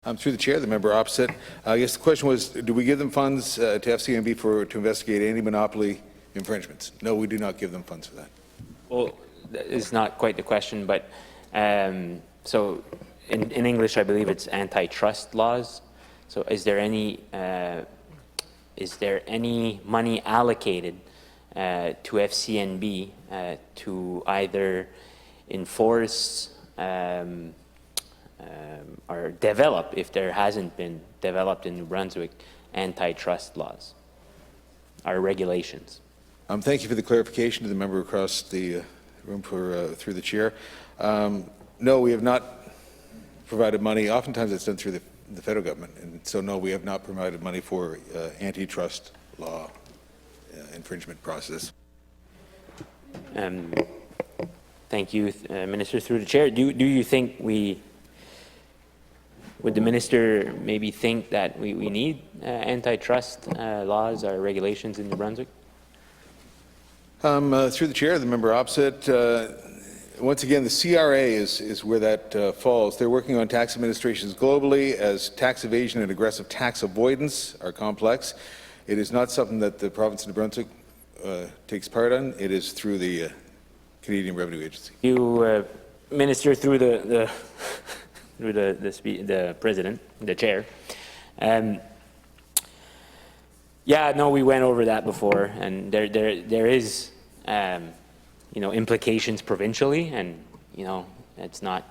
Through the chair, the member opposite. I guess the question was, do we give them funds to FCMB to investigate any monopoly infringements? No, we do not give them funds for that. Well, it's not quite the question, but so in English, I believe it's antitrust laws. So is there any money allocated to FCNB to either enforce or develop, if there hasn't been developed in New Brunswick, antitrust laws or regulations? Thank you for the clarification to the member across the room through the chair. No, we have not provided money. Oftentimes it's done through the federal government, and so no, we have not provided money for antitrust law infringement process. Thank you, Minister. Through the chair, do you think would the minister maybe think that we need antitrust laws or regulations in New Brunswick? Through the chair, the member opposite. Once again, the CRA is where that falls. They're working on tax administrations globally, as tax evasion and aggressive tax avoidance are complex. It is not something that the province of New Brunswick takes part in. It is through the Canadian Revenue Agency. You, Minister, through the president, the chair. Yeah, no, we went over that before, and there is, implications provincially, and it's not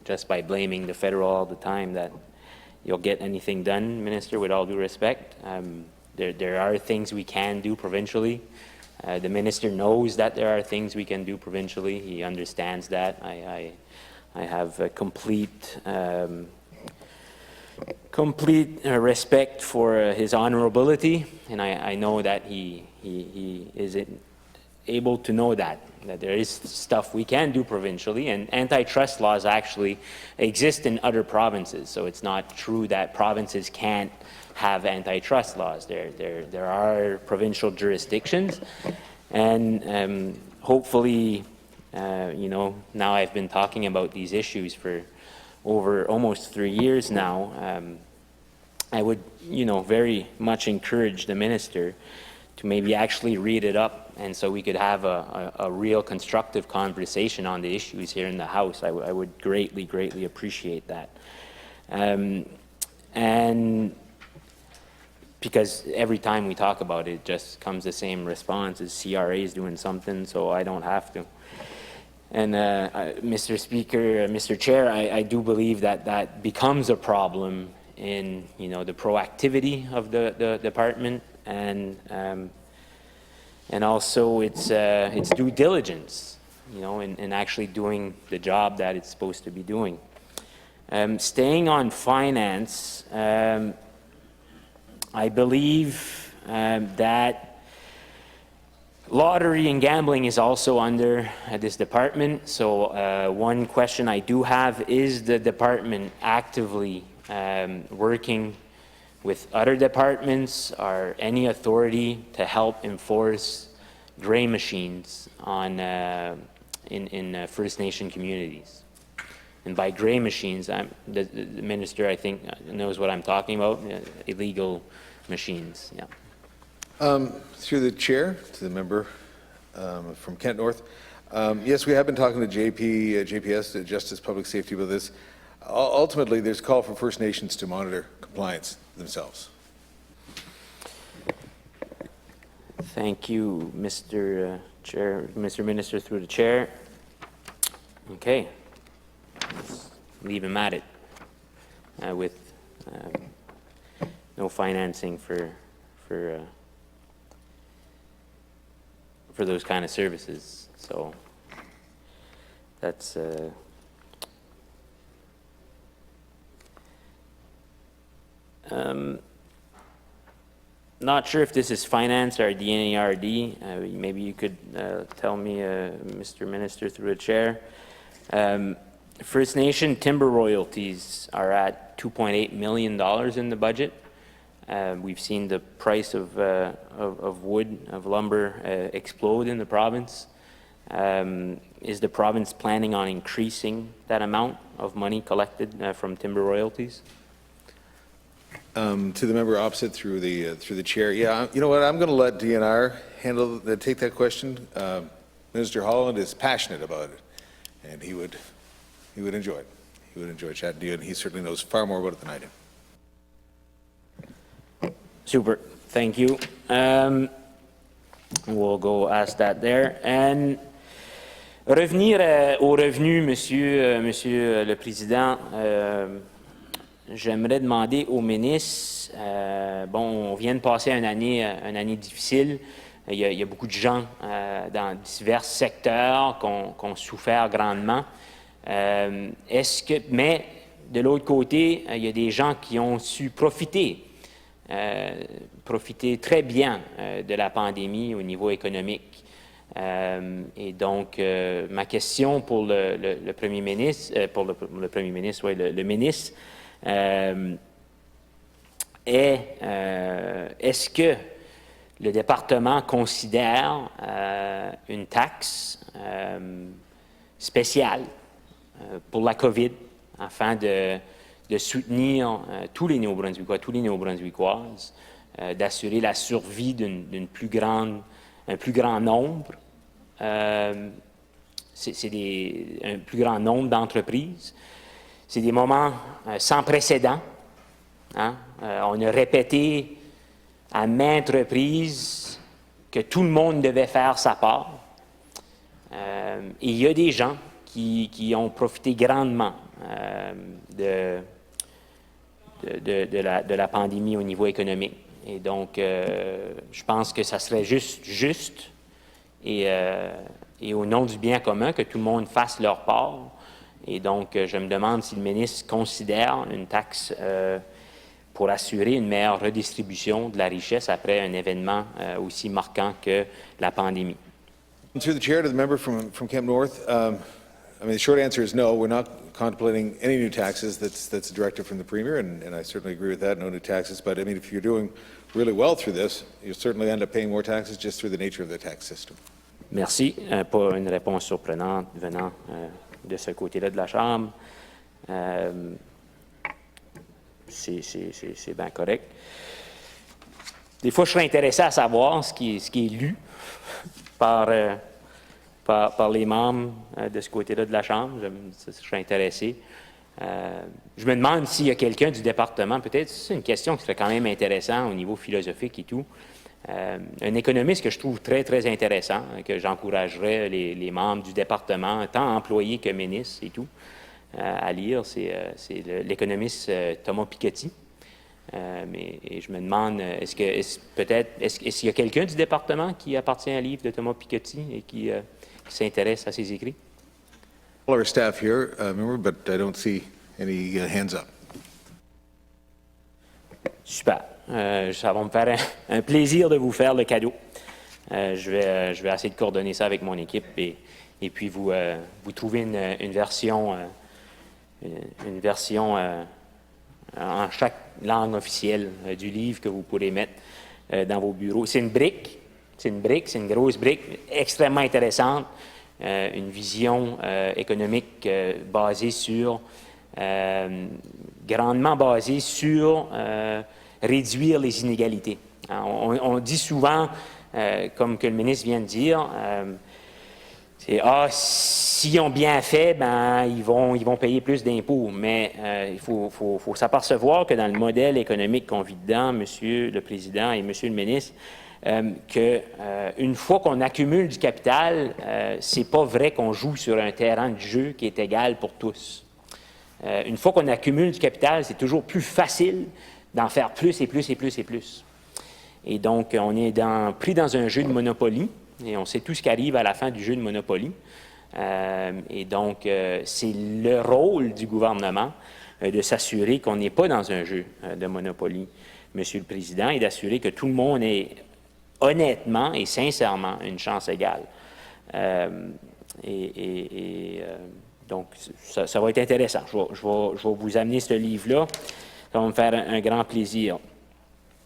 just by blaming the federal all the time that you'll get anything done, Minister. With all due respect, there are things we can do provincially. The minister knows that there are things we can do provincially. He understands that. I have a complete respect for his honorability, and I know that he is able to know that there is stuff we can do provincially, and antitrust laws actually exist in other provinces. So it's not true that provinces can't have antitrust laws. There are provincial jurisdictions, and hopefully, now I've been talking about these issues for over almost 3 years now. I would, very much encourage the minister to maybe actually read it up, and so we could have a real constructive conversation on the issues here in the House. I would greatly appreciate that. And because every time we talk about it, just comes the same response: is CRA is doing something, so I don't have to. And Mr. Speaker, Mr. Chair, I do believe that becomes a problem in the proactivity of the department, and also its due diligence, in actually doing the job that it's supposed to be doing. Staying on finance, I believe that lottery and gambling is also under this department. So one question I do have: is the department actively working with other departments or any authority to help enforce gray machines on in First Nation communities? And by gray machines, the minister, I think, knows what I'm talking about: illegal machines. Yeah. Through the chair, to the member from Kent North. Yes, we have been talking to JPS, the Justice Public Safety, about this. Ultimately, there's a call for First Nations to monitor compliance themselves. Thank you, Mr. Chair, Mr. Minister, through the chair. Okay, let's leave him at it with no financing for those kind of services. So that's not sure if this is finance or DNARD. Maybe you could tell me, Mr. Minister, through the chair. First Nation timber royalties are at $2.8 million in the budget. We've seen the price of wood, of lumber, explode in the province. Is the province planning on increasing that amount of money collected from timber royalties? To the member opposite through the chair. Yeah, you know what? I'm going to let DNR take that question. Minister Holland is passionate about it, and he would enjoy it. He would enjoy chatting to you, and he certainly knows far more about it than I do. Super. Thank you. We'll go ask that there. And revenir aux revenus, Monsieur le Président. J'aimerais demander au ministre, bon, on vient de passer une année difficile. Il y a beaucoup de gens dans divers secteurs qui ont souffert grandement. Mais de l'autre côté, il y a des gens qui ont su profiter très bien de la pandémie au niveau économique. Et donc, ma question pour le Premier ministre, le ministre, est-ce que le département considère une taxe spéciale pour la COVID afin de soutenir tous les Néo-Brunswickois, tous les Néo-Brunswickoises, d'assurer la survie d'un plus grand nombre, un plus grand nombre d'entreprises. C'est des moments sans précédent. Hein? On a répété à maintes reprises que tout le monde devait faire sa part. Et il y a des gens qui ont profité grandement de la pandémie au niveau économique. Et donc, je pense que ça serait juste et au nom du bien commun que tout le monde fasse leur part. Et donc, je me demande si le ministre considère une taxe pour assurer une meilleure redistribution de la richesse après un événement aussi marquant que la pandémie. Through the chair to the member from Kemp North, I mean, the short answer is no. We're not contemplating any new taxes. That's a directive from the Premier, and I certainly agree with that, no new taxes. But, I mean, if you're doing really well through this, you'll certainly end up paying more taxes just through the nature of the tax system. Merci. Pas une réponse surprenante venant de ce côté-là de la Chambre. C'est bien correct. Des fois, je serais intéressé à savoir ce qui est lu par les membres de ce côté-là de la Chambre. Je serais intéressé. Je me demande s'il y a quelqu'un du département, peut-être, c'est une question qui serait quand même intéressante au niveau philosophique et tout. Un économiste que je trouve très, très intéressant, que j'encouragerais les membres du département, tant employés que ministres et tout, à lire, c'est l'économiste Thomas Piketty. Et je me demande, est-ce qu'il y a quelqu'un du département qui appartient à un livre de Thomas Piketty et qui s'intéresse à ses écrits? All our staff here, remember, but I don't see any hands up. Super. Ça va me faire un plaisir de vous faire le cadeau. Je vais essayer de coordonner ça avec mon équipe et puis vous trouver une version en chaque langue officielle du livre que vous pourrez mettre dans vos bureaux. C'est une grosse brique, extrêmement intéressante, une vision économique grandement basée sur réduire les inégalités. On dit souvent, comme que le ministre vient de dire, s'ils ont bien fait, ben ils vont payer plus d'impôts. Mais il faut s'apercevoir que dans le modèle économique qu'on vit dedans, Monsieur le Président et Monsieur le ministre, qu'une fois qu'on accumule du capital, c'est pas vrai qu'on joue sur un terrain de jeu qui est égal pour tous. Une fois qu'on accumule du capital, c'est toujours plus facile d'en faire plus et plus et plus et plus. Et donc, on est pris dans un jeu de Monopoly, et on sait tout ce qui arrive à la fin du jeu de Monopoly. Et donc, c'est le rôle du gouvernement de s'assurer qu'on n'est pas dans un jeu de Monopoly, Monsieur le Président, et d'assurer que tout le monde ait honnêtement et sincèrement une chance égale. Donc, ça va être intéressant. Je vais vous amener ce livre-là. Ça va me faire un grand plaisir.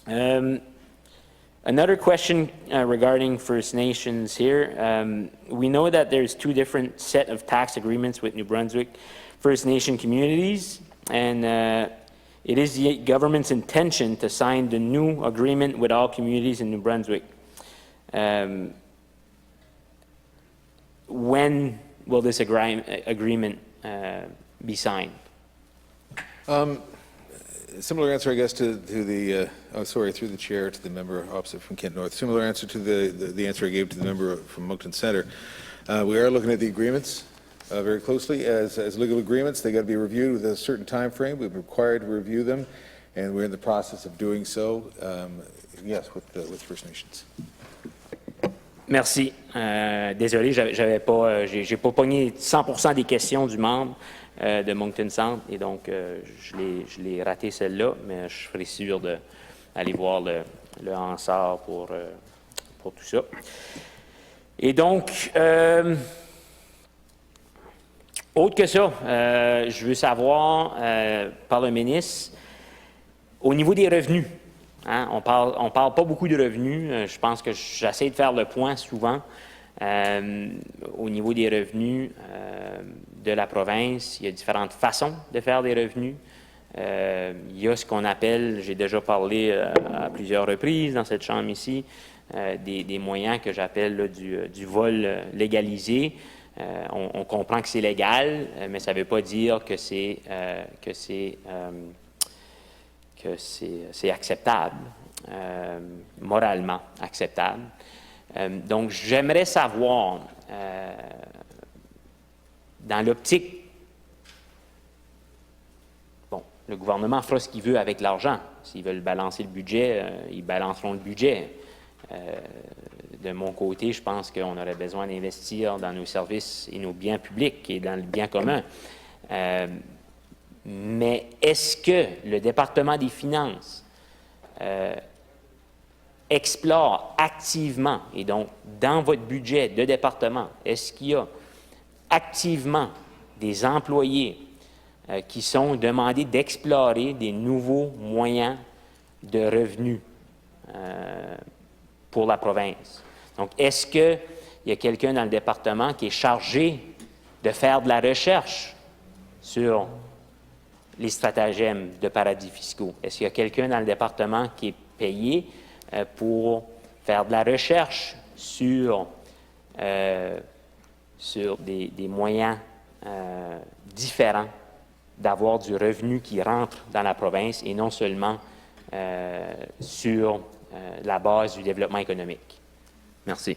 Another question regarding First Nations here. We know that there's two different set of tax agreements with New Brunswick First Nation communities, and It is the government's intention to sign the new agreement with all communities in New Brunswick. When will this agreement be signed? Similar answer, I guess, to the, through the chair to the member opposite from Kent North. Similar answer to the answer I gave to the member from Moncton Centre. We are looking at the agreements very closely as legal agreements. They got to be reviewed with a certain time frame. We've been required to review them, and we're in the process of doing so. Yes, with First Nations. Merci. Désolé, j'ai pas pogné 100% des questions du membre de Moncton Centre et donc je l'ai raté celle-là, mais je serai sûr d'aller voir le Hansard pour tout ça. Et donc, autre que ça, je veux savoir par le ministre, au niveau des revenus, hein, on parle pas beaucoup de revenus, je pense que j'essaie de faire le point souvent au niveau des revenus de la province. Il y a différentes façons de faire des revenus. Il y a ce qu'on appelle, j'ai déjà parlé à plusieurs reprises dans cette chambre ici, des moyens que j'appelle du vol légalisé. On comprend que c'est légal, mais ça ne veut pas dire que c'est acceptable, moralement acceptable. Donc, j'aimerais savoir, dans l'optique, bon, le gouvernement fera ce qu'il veut avec l'argent. S'ils veulent balancer le budget, ils balanceront le budget. De mon côté, je pense qu'on aurait besoin d'investir dans nos services et nos biens publics et dans le bien commun. Mais est-ce que le département des Finances explore activement, et donc dans votre budget de département, est-ce qu'il y a activement des employés qui sont demandés d'explorer des nouveaux moyens de revenus pour la province? Donc, est-ce qu'il y a quelqu'un dans le département qui est chargé de faire de la recherche sur les stratagèmes de paradis fiscaux? Est-ce qu'il y a quelqu'un dans le département qui est payé pour faire de la recherche sur des moyens différents d'avoir du revenu qui rentre dans la province et non seulement sur la base du développement économique? Merci.